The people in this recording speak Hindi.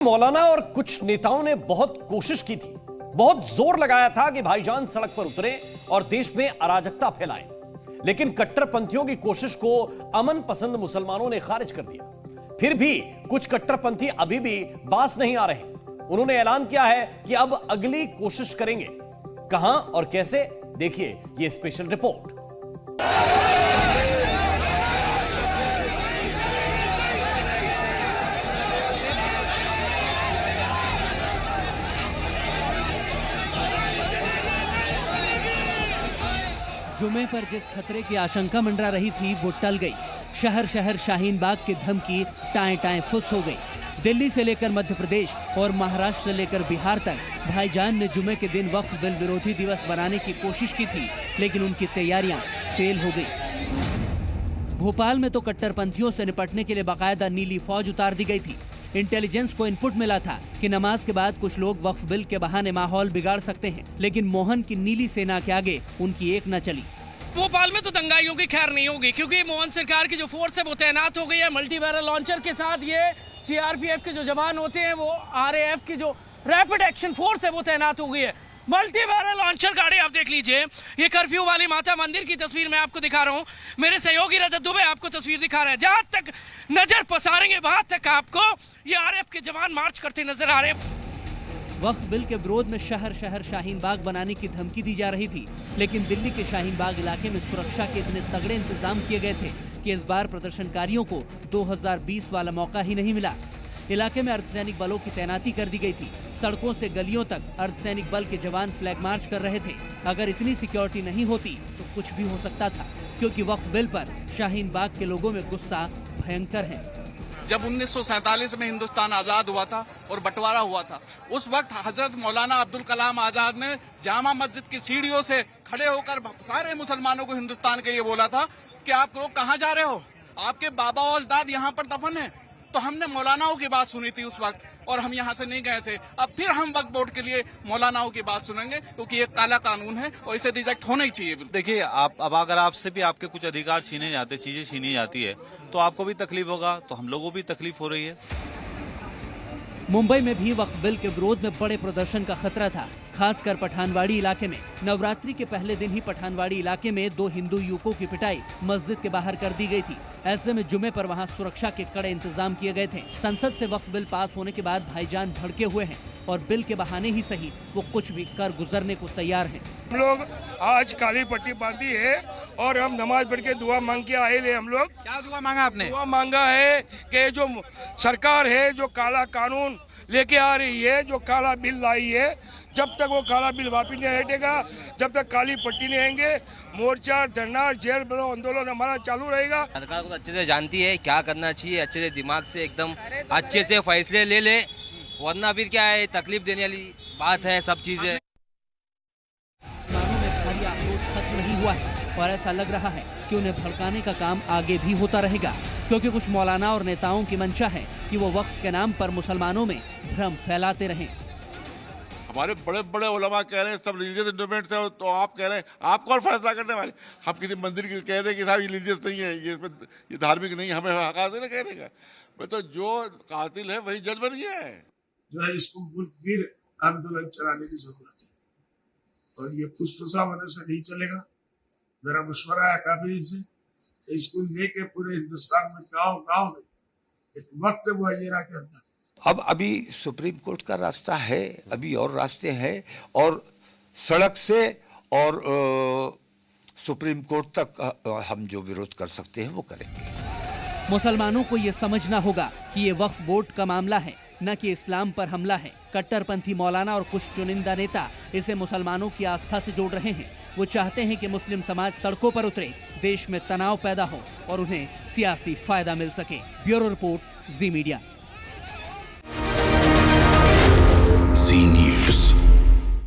मौलाना और कुछ नेताओं ने बहुत कोशिश की थी, बहुत जोर लगाया था कि भाईजान सड़क पर उतरे और देश में अराजकता फैलाएं, लेकिन कट्टरपंथियों की कोशिश को अमन पसंद मुसलमानों ने खारिज कर दिया। फिर भी कुछ कट्टरपंथी अभी भी बास नहीं आ रहे। उन्होंने ऐलान किया है कि अब अगली कोशिश करेंगे। कहां और कैसे, देखिए ये स्पेशल रिपोर्ट। जुमे पर जिस खतरे की आशंका मंडरा रही थी वो टल गई। शहर शहर शाहीन बाग की धमकी टाएं टाएं फुस हो गई। दिल्ली से लेकर मध्य प्रदेश और महाराष्ट्र से लेकर बिहार तक भाईजान ने जुमे के दिन वक्फ बिल विरोधी दिवस बनाने की कोशिश की थी, लेकिन उनकी तैयारियां फेल हो गई। भोपाल में तो कट्टरपंथियों से निपटने के लिए बाकायदा नीली फौज उतार दी गई थी। इंटेलिजेंस को इनपुट मिला था कि नमाज के बाद कुछ लोग वक्फ बिल के बहाने माहौल बिगाड़ सकते हैं, लेकिन मोहन की नीली सेना के आगे उनकी एक न चली। भोपाल में तो दंगाइयों की खैर नहीं होगी, क्योंकि मोहन सरकार की जो फोर्स है वो तैनात हो गई है। मल्टी बैरल लॉन्चर के साथ ये सीआरपीएफ के जो जवान होते हैं, वो आरएएफ की जो रैपिड एक्शन फोर्स है वो तैनात हो गई है। मल्टी बैरल लॉन्चर गाड़ी आप देख लीजिए। ये कर्फ्यू वाली माता मंदिर की तस्वीर मैं आपको दिखा रहा हूँ। मेरे सहयोगी रजत दुबे आपको तस्वीर दिखा रहा है। जहाँ तक नजर पसारेंगे वहां तक आपको ये आरएएफ के जवान मार्च करते नजर आ रहे हैं। वक्फ बिल के विरोध में शहर शहर शाहीन बाग बनाने की धमकी दी जा रही थी, लेकिन दिल्ली के शाहीन बाग इलाके में सुरक्षा के इतने तगड़े इंतजाम किए गए थे कि इस बार प्रदर्शनकारियों को 2020 वाला मौका ही नहीं मिला। इलाके में अर्धसैनिक बलों की तैनाती कर दी गई थी। सड़कों से गलियों तक अर्धसैनिक बल के जवान फ्लैग मार्च कर रहे थे। अगर इतनी सिक्योरिटी नहीं होती तो कुछ भी हो सकता था, क्योंकि वक्फ बिल पर शाहीन बाग के लोगों में गुस्सा भयंकर है। जब 1947 में हिंदुस्तान आजाद हुआ था और बंटवारा हुआ था, उस वक्त हजरत मौलाना अब्दुल कलाम आजाद ने जामा मस्जिद की सीढ़ियों से खड़े होकर सारे मुसलमानों को हिंदुस्तान के ये बोला था कि आप लोग कहाँ जा रहे हो, आपके बाबा और दाद यहाँ पर दफन है। तो हमने मौलानाओं की बात सुनी थी उस वक्त, और हम यहाँ से नहीं गए थे। अब फिर हम वक्फ बोर्ड के लिए मौलानाओं की बात सुनेंगे, क्योंकि ये काला कानून है और इसे रिजेक्ट होना ही चाहिए। देखिए, आप अब अगर आपसे भी आपके कुछ अधिकार छीने जाते, चीजें छीनी जाती है, तो आपको भी तकलीफ होगा, तो हम लोगों को भी तकलीफ हो रही है। मुंबई में भी वक्फ बिल के विरोध में बड़े प्रदर्शन का खतरा था, खासकर पठानवाड़ी इलाके में। नवरात्रि के पहले दिन ही पठानवाड़ी इलाके में 2 हिंदू युवकों की पिटाई मस्जिद के बाहर कर दी गई थी। ऐसे में जुमे पर वहां सुरक्षा के कड़े इंतजाम किए गए थे। संसद से वक्फ बिल पास होने के बाद भाईजान भड़के हुए हैं और बिल के बहाने ही सही वो कुछ भी कर गुजरने को तैयार हैं। हम लोग आज काली पट्टी बांधी है और हम नमाज पढ़ के दुआ मांग के आए ले। हम लोग क्या दुआ मांगा आपने? दुआ मांगा है कि जो सरकार है जो काला कानून लेके आ रही है, जो काला बिल लाई है, जब तक वो काला बिल वापिस नहीं हटेगा, जब तक काली पट्टी नहीं आएंगे, मोर्चा, धरना, जेल भरो आंदोलन हमारा चालू रहेगा। सरकार को अच्छे से जानती है क्या करना चाहिए, अच्छे से दिमाग से एकदम अच्छे से फैसले ले ले, वरना फिर क्या है, तकलीफ देने वाली बात है सब चीजें। भारी आक्रोश खत्म नहीं हुआ है और ऐसा लग रहा है कि उन्हें भड़काने का काम आगे भी होता रहेगा, क्योंकि कुछ मौलाना और नेताओं की मंशा है कि वो वक्फ के नाम पर मुसलमानों में भ्रम फैलाते रहें। हमारे बड़े बड़े उलमा कह रहे हैं सब रिलीजियस इंडोमेंट्स है, तो आप कह रहे हैं आप कौन फैसला करने वाले? हम किसी मंदिर की कह दें कि साहब ये रिलीजियस नहीं है, ये धार्मिक नहीं, हमें हक हासिल है कहने का। तो जो कातिल है वही जज बन गया है। जो है इसको मुल्कगीर आंदोलन चलाने की जरूरत है और ये फुसफुसा होने से नहीं चलेगा। मेरा मशवरा है काबिल से, इसको लेके पूरे हिंदुस्तान में गांव में एक वक्त मुहैया के अंदर। अब अभी सुप्रीम कोर्ट का रास्ता है, अभी और रास्ते हैं, और सड़क से और सुप्रीम कोर्ट तक हम जो विरोध कर सकते हैं वो करेंगे। मुसलमानों को ये समझना होगा कि ये वक्फ बोर्ड का मामला है, न कि इस्लाम पर हमला है। कट्टरपंथी मौलाना और कुछ चुनिंदा नेता इसे मुसलमानों की आस्था से जोड़ रहे हैं। वो चाहते हैं कि मुस्लिम समाज सड़कों पर उतरे, देश में तनाव पैदा हो और उन्हें सियासी फायदा मिल सके। ब्यूरो रिपोर्ट, जी मीडिया।